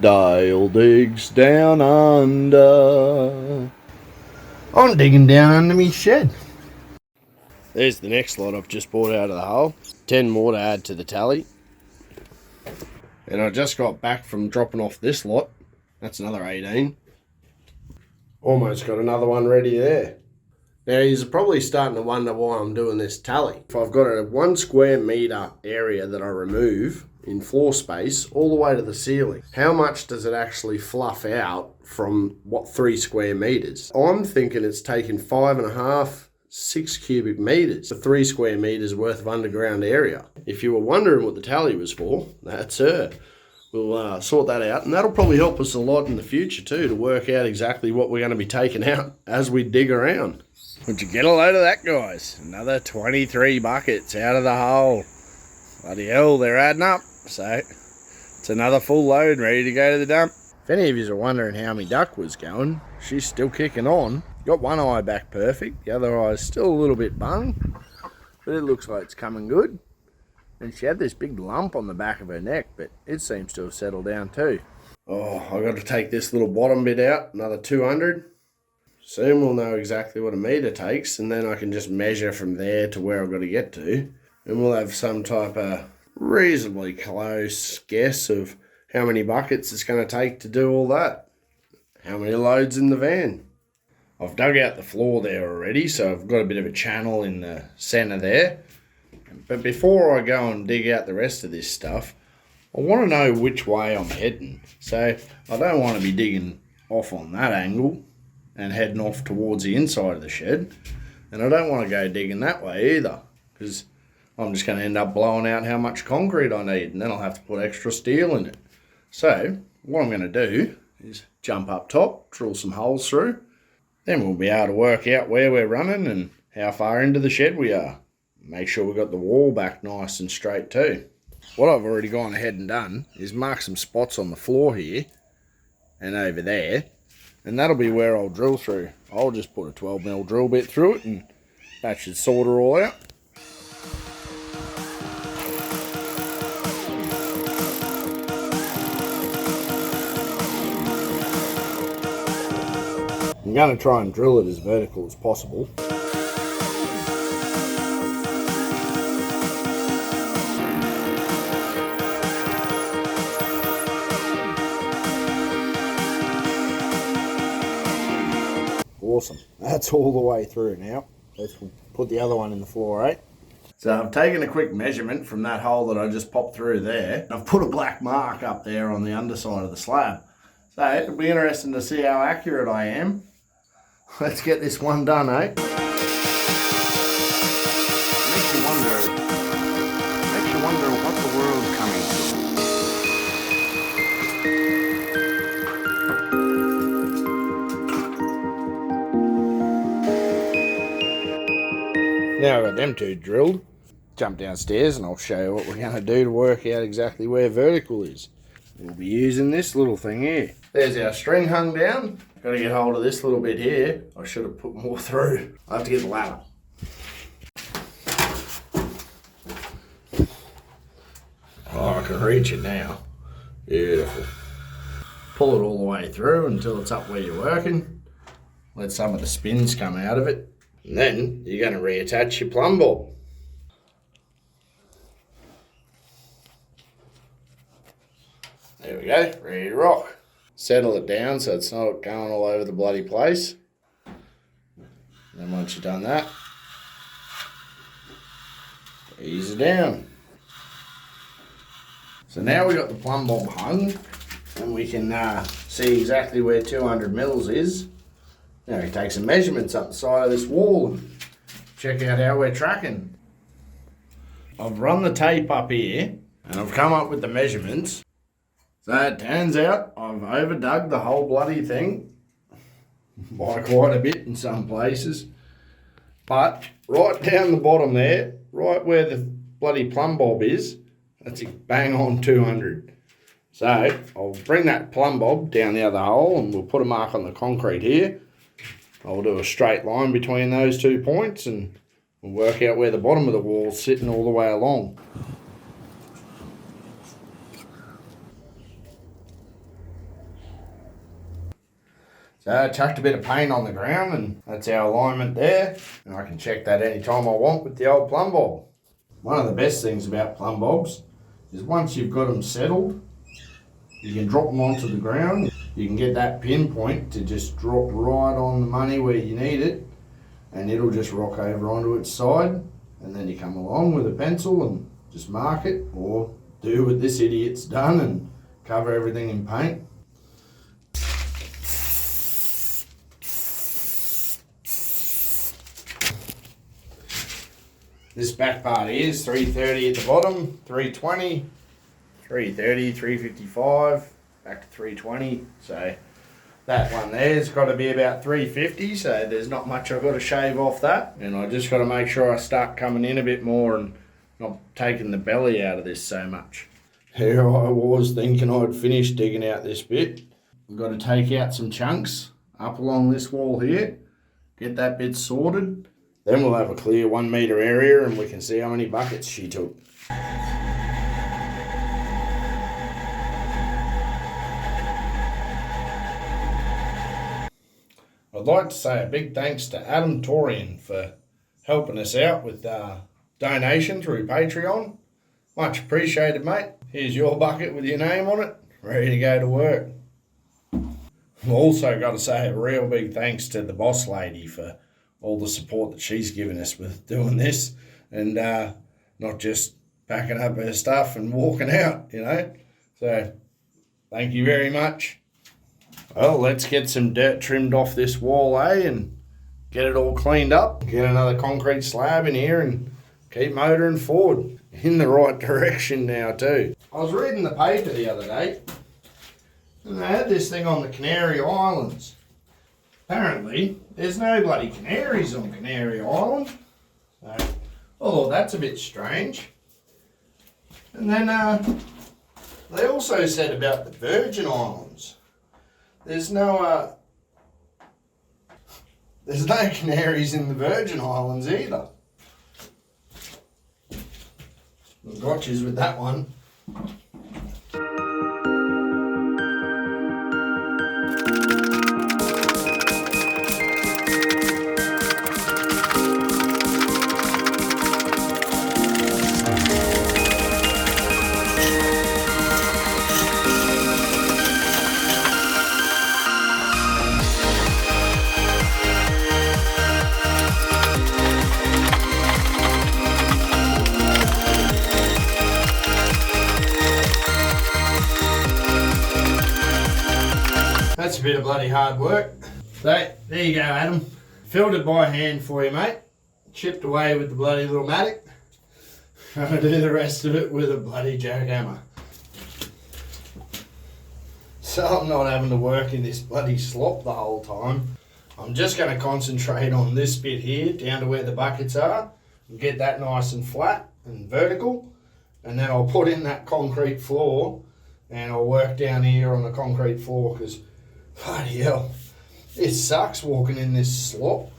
Dale digs down under. I'm digging down under me shed. There's the next lot I've just brought out of the hole. 10 more to add to the tally. And I just got back from dropping off this lot. That's another 18. Almost got another one ready there. Now you're probably starting to wonder why I'm doing this tally. If I've got a 1 square metre area that I remove in floor space all the way to the ceiling, how much does it actually fluff out from 3 square metres? I'm thinking it's taking 5.5, 6 cubic metres for 3 square metres worth of underground area. If you were wondering what the tally was for, that's her. We'll sort that out, and that'll probably help us a lot in the future too, to work out exactly what we're going to be taking out as we dig around. Would you get a load of that, guys? Another 23 buckets out of the hole. Bloody hell, they're adding up. So, it's another full load ready to go to the dump. If any of you are wondering how my duck was going, she's still kicking on. Got one eye back perfect, the other eye's still a little bit bung, but it looks like it's coming good. And she had this big lump on the back of her neck, but it seems to have settled down too. Oh, I've got to take this little bottom bit out, another 200. Soon we'll know exactly what a metre takes, and then I can just measure from there to where I've got to get to. And we'll have some type of reasonably close guess of how many buckets it's going to take to do all that. How many loads in the van. I've dug out the floor there already, so I've got a bit of a channel in the centre there. But before I go and dig out the rest of this stuff, I want to know which way I'm heading. So I don't want to be digging off on that angle and heading off towards the inside of the shed. And I don't want to go digging that way either, because I'm just going to end up blowing out how much concrete I need, and then I'll have to put extra steel in it. So what I'm going to do is jump up top, drill some holes through. Then we'll be able to work out where we're running and how far into the shed we are. Make sure we've got the wall back nice and straight too. What I've already gone ahead and done is mark some spots on the floor here and over there, and that'll be where I'll drill through. I'll just put a 12mm drill bit through it, and that should sort her all out. I'm going to try and drill it as vertical as possible. Awesome. That's all the way through now. Let's put the other one in the floor, eh? So I've taken a quick measurement from that hole that I just popped through there. I've put a black mark up there on the underside of the slab. So it'll be interesting to see how accurate I am. Let's get this one done, eh? Makes you wonder what the world's coming to. Now I've got them two drilled. Jump downstairs and I'll show you what we're going to do to work out exactly where vertical is. We'll be using this little thing here. There's our string hung down. Got to get hold of this little bit here. I should have put more through. I have to get the ladder. Oh, I can reach it now. Beautiful. Pull it all the way through until it's up where you're working. Let some of the spins come out of it. And then you're going to reattach your plumb bob. There we go, ready to rock. Settle it down so it's not going all over the bloody place. Then once you've done that, ease it down. So now we've got the plumb bob hung, and we can see exactly where 200 mils is. Now we take some measurements up the side of this wall and check out how we're tracking. I've run the tape up here and I've come up with the measurements. So it turns out I've overdug the whole bloody thing by quite a bit in some places. But right down the bottom there, right where the bloody plumb bob is, that's bang on 200. So I'll bring that plumb bob down the other hole and we'll put a mark on the concrete here. I'll do a straight line between those 2 points and we'll work out where the bottom of the wall's sitting all the way along. So I chucked a bit of paint on the ground, and that's our alignment there. And I can check that anytime I want with the old plumb bob. One of the best things about plumb bobs is once you've got them settled, you can drop them onto the ground. You can get that pinpoint to just drop right on the money where you need it, and it'll just rock over onto its side. And then you come along with a pencil and just mark it, or do what this idiot's done and cover everything in paint. This back part is 330 at the bottom, 320, 330, 355, back to 320. So that one there's got to be about 350, so there's not much I've got to shave off that. And I just got to make sure I start coming in a bit more and not taking the belly out of this so much. Here I was thinking I'd finished digging out this bit. I've got to take out some chunks up along this wall here, get that bit sorted. Then we'll have a clear 1 metre area and we can see how many buckets she took. I'd like to say a big thanks to Adam Torian for helping us out with donation through Patreon. Much appreciated, mate. Here's your bucket with your name on it, ready to go to work. I've also got to say a real big thanks to the boss lady for all the support that she's given us with doing this, and not just packing up her stuff and walking out, you know. So thank you very much. Well, let's get some dirt trimmed off this wall, and get it all cleaned up. Get another concrete slab in here and keep motoring forward in the right direction now too. I was reading the paper the other day, and they had this thing on the Canary Islands. Apparently, there's no bloody canaries on Canary Island. So, I thought that's a bit strange. And then they also said about the Virgin Islands. There's no canaries in the Virgin Islands either. Gotchas with that one. That's a bit of bloody hard work. So, there you go, Adam. Filled it by hand for you, mate. Chipped away with the bloody little mattock. I'm going to do the rest of it with a bloody jackhammer. So I'm not having to work in this bloody slop the whole time. I'm just going to concentrate on this bit here, down to where the buckets are, and get that nice and flat and vertical. And then I'll put in that concrete floor, and I'll work down here on the concrete floor, because bloody hell, it sucks walking in this slop.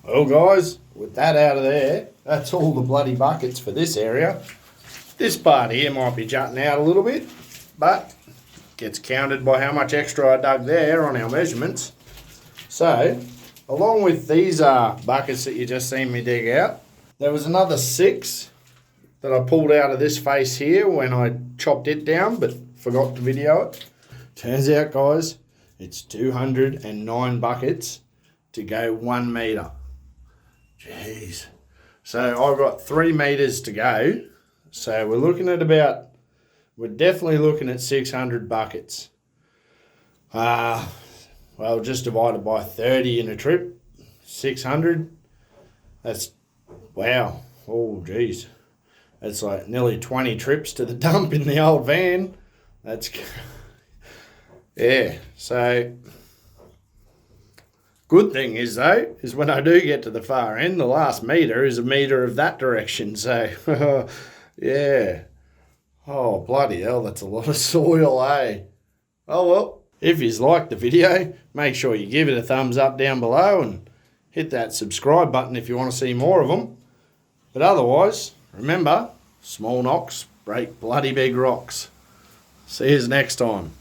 Well guys, with that out of there, that's all the bloody buckets for this area. This part here might be jutting out a little bit, but gets counted by how much extra I dug there on our measurements. So, along with these buckets that you just seen me dig out, there was another 6 that I pulled out of this face here when I chopped it down, but forgot to video it. Turns out, guys, It's 209 buckets to go 1 metre. Jeez. So I've got 3 metres to go. So we're definitely looking at 600 buckets. Well, just divided by 30 in a trip, 600. That's, wow. Oh, geez. That's like nearly 20 trips to the dump in the old van. That's, yeah. So, good thing is though, is when I do get to the far end, the last metre is a metre of that direction. So, yeah. Oh, bloody hell, that's a lot of soil, eh? Oh, well, if you liked the video, make sure you give it a thumbs up down below and hit that subscribe button if you want to see more of them. But otherwise, remember, small knocks break bloody big rocks. See you next time.